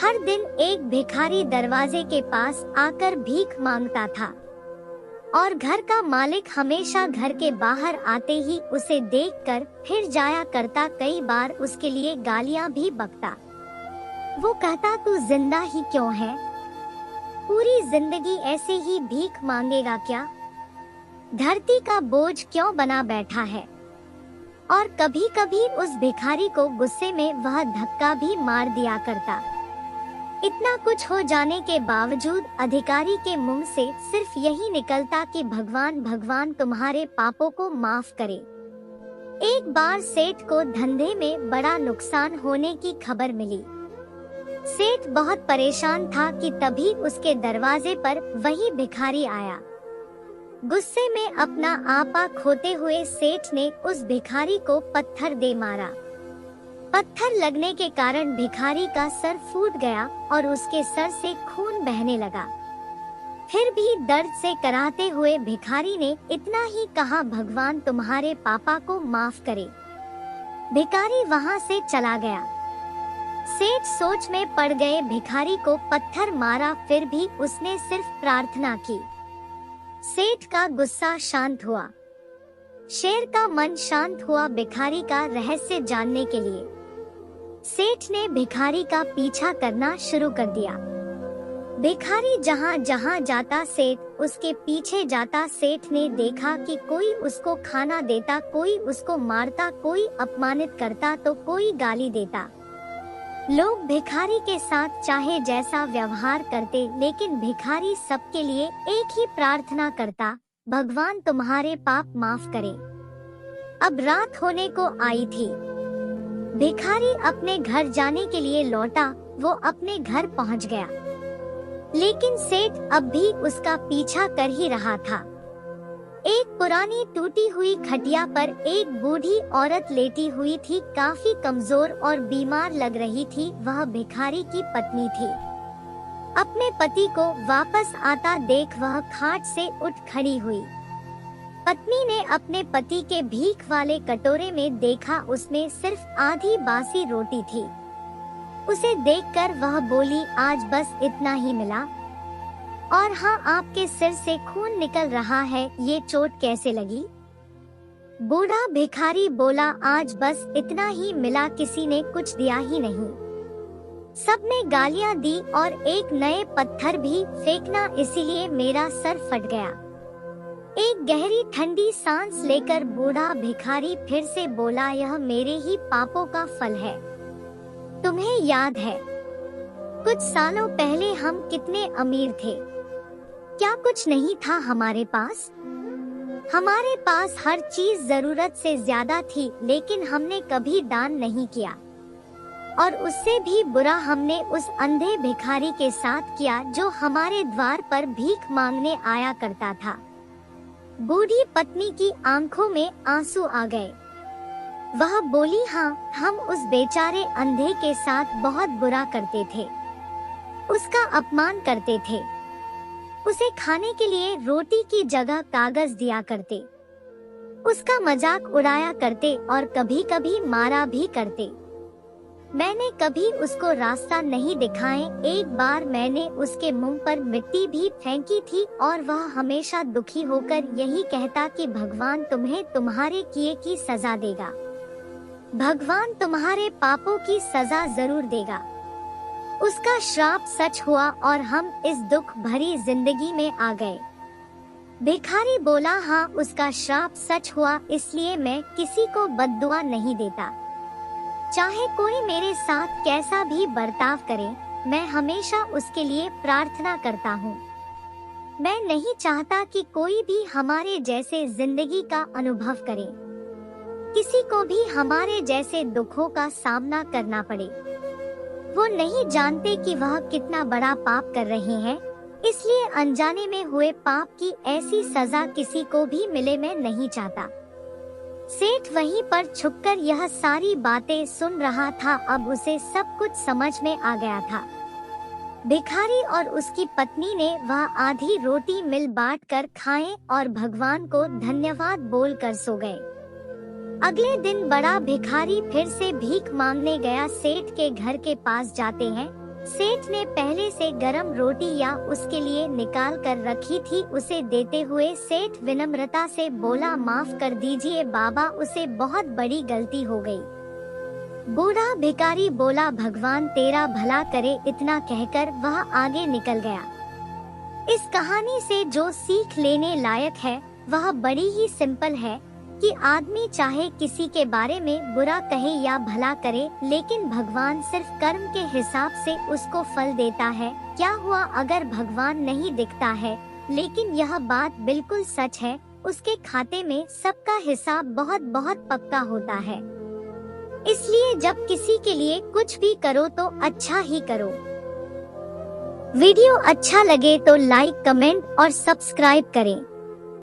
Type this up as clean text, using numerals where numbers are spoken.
हर दिन एक भिखारी दरवाजे के पास आकर भीख मांगता था और घर का मालिक हमेशा घर के बाहर आते ही उसे देखकर फिर जाया करता। कई बार उसके लिए गालियां भी बकता। वो कहता, तू जिंदा ही क्यों है? पूरी जिंदगी ऐसे ही भीख मांगेगा क्या? धरती का बोझ क्यों बना बैठा है? और कभी कभी उस भिखारी को गुस्से में वह धक्का भी मार दिया करता। इतना कुछ हो जाने के बावजूद अधिकारी के मुंह से सिर्फ यही निकलता कि भगवान भगवान तुम्हारे पापों को माफ करे। एक बार सेठ को धंधे में बड़ा नुकसान होने की खबर मिली। सेठ बहुत परेशान था कि तभी उसके दरवाजे पर वही भिखारी आया। गुस्से में अपना आपा खोते हुए सेठ ने उस भिखारी को पत्थर दे मारा। पत्थर लगने के कारण भिखारी का सर फूट गया और उसके सर से खून बहने लगा। फिर भी दर्द से कराहते हुए भिखारी ने इतना ही कहा, भगवान तुम्हारे पापा को माफ करे। भिखारी वहां से चला गया। सेठ सोच में पड़ गए। भिखारी को पत्थर मारा, फिर भी उसने सिर्फ प्रार्थना की। सेठ का गुस्सा शांत हुआ। शेर का मन शांत हुआ भिखारी का रहस्य जानने के लिए। सेठ ने भिखारी का पीछा करना शुरू कर दिया। भिखारी जहाँ जहाँ जाता सेठ उसके पीछे जाता। सेठ ने देखा कि कोई उसको खाना देता, कोई उसको मारता, कोई अपमानित करता तो कोई गाली देता। लोग भिखारी के साथ चाहे जैसा व्यवहार करते, लेकिन भिखारी सबके लिए एक ही प्रार्थना करता, भगवान तुम्हारे पाप माफ करे। अब रात होने को आई थी। भिखारी अपने घर जाने के लिए लौटा। वो अपने घर पहुंच गया, लेकिन सेठ अब भी उसका पीछा कर ही रहा था। एक पुरानी टूटी हुई खटिया पर एक बूढ़ी औरत लेटी हुई थी। काफी कमजोर और बीमार लग रही थी। वह भिखारी की पत्नी थी। अपने पति को वापस आता देख वह खाट से उठ खड़ी हुई। पत्नी ने अपने पति के भीख वाले कटोरे में देखा, उसमें सिर्फ आधी बासी रोटी थी। उसे देखकर वह बोली, आज बस इतना ही मिला? और हाँ, आपके सिर से खून निकल रहा है, ये चोट कैसे लगी? बूढ़ा भिखारी बोला, आज बस इतना ही मिला, किसी ने कुछ दिया ही नहीं। सबने गालियां दी और एक नए पत्थर भी फेंकना, इसीलिए मेरा सर फट गया। एक गहरी ठंडी सांस लेकर बूढ़ा भिखारी फिर से बोला, यह मेरे ही पापों का फल है। तुम्हें याद है कुछ सालों पहले हम कितने अमीर थे? क्या कुछ नहीं था हमारे पास? हमारे पास हर चीज जरूरत से ज्यादा थी, लेकिन हमने कभी दान नहीं किया। और उससे भी बुरा हमने उस अंधे भिखारी के साथ किया जो हमारे द्वार पर भीख मांगने आया करता था। बूढ़ी पत्नी की आंखों में आंसू आ गए। वह बोली, हाँ, हम उस बेचारे अंधे के साथ बहुत बुरा करते थे, उसका अपमान करते थे, उसे खाने के लिए रोटी की जगह कागज दिया करते, उसका मजाक उड़ाया करते और कभी कभी मारा भी करते। मैंने कभी उसको रास्ता नहीं दिखाए। एक बार मैंने उसके मुंह पर मिट्टी भी फेंकी थी और वह हमेशा दुखी होकर यही कहता कि भगवान तुम्हें तुम्हारे किए की सजा देगा, भगवान तुम्हारे पापों की सजा जरूर देगा। उसका श्राप सच हुआ और हम इस दुख भरी जिंदगी में आ गए। भिखारी बोला, हाँ, उसका श्राप सच हुआ, इसलिए मैं किसी को बद्दुआ नहीं देता। चाहे कोई मेरे साथ कैसा भी बर्ताव करे, मैं हमेशा उसके लिए प्रार्थना करता हूँ। मैं नहीं चाहता कि कोई भी हमारे जैसे जिंदगी का अनुभव करे, किसी को भी हमारे जैसे दुखों का सामना करना पड़े। वो नहीं जानते कि वह कितना बड़ा पाप कर रहे हैं, इसलिए अनजाने में हुए पाप की ऐसी सजा किसी को भी मिले मैं नहीं चाहता। सेठ वहीं पर छुपकर यह सारी बातें सुन रहा था। अब उसे सब कुछ समझ में आ गया था। भिखारी और उसकी पत्नी ने वह आधी रोटी मिल बांट कर खाएं और भगवान को धन्यवाद बोलकर सो गए। अगले दिन बड़ा भिखारी फिर से भीख मांगने गया। सेठ के घर के पास जाते हैं, सेठ ने पहले से गरम रोटी या उसके लिए निकाल कर रखी थी, उसे देते हुए सेठ विनम्रता से बोला, माफ कर दीजिए बाबा, उसे बहुत बड़ी गलती हो गई। बूढ़ा भिखारी बोला, भगवान तेरा भला करे। इतना कहकर वह आगे निकल गया। इस कहानी से जो सीख लेने लायक है वह बड़ी ही सिंपल है कि आदमी चाहे किसी के बारे में बुरा कहे या भला करे, लेकिन भगवान सिर्फ कर्म के हिसाब से उसको फल देता है। क्या हुआ अगर भगवान नहीं दिखता है, लेकिन यह बात बिल्कुल सच है, उसके खाते में सबका हिसाब बहुत बहुत पक्का होता है। इसलिए जब किसी के लिए कुछ भी करो तो अच्छा ही करो। वीडियो अच्छा लगे तो लाइक, कमेंट और सब्सक्राइब करें।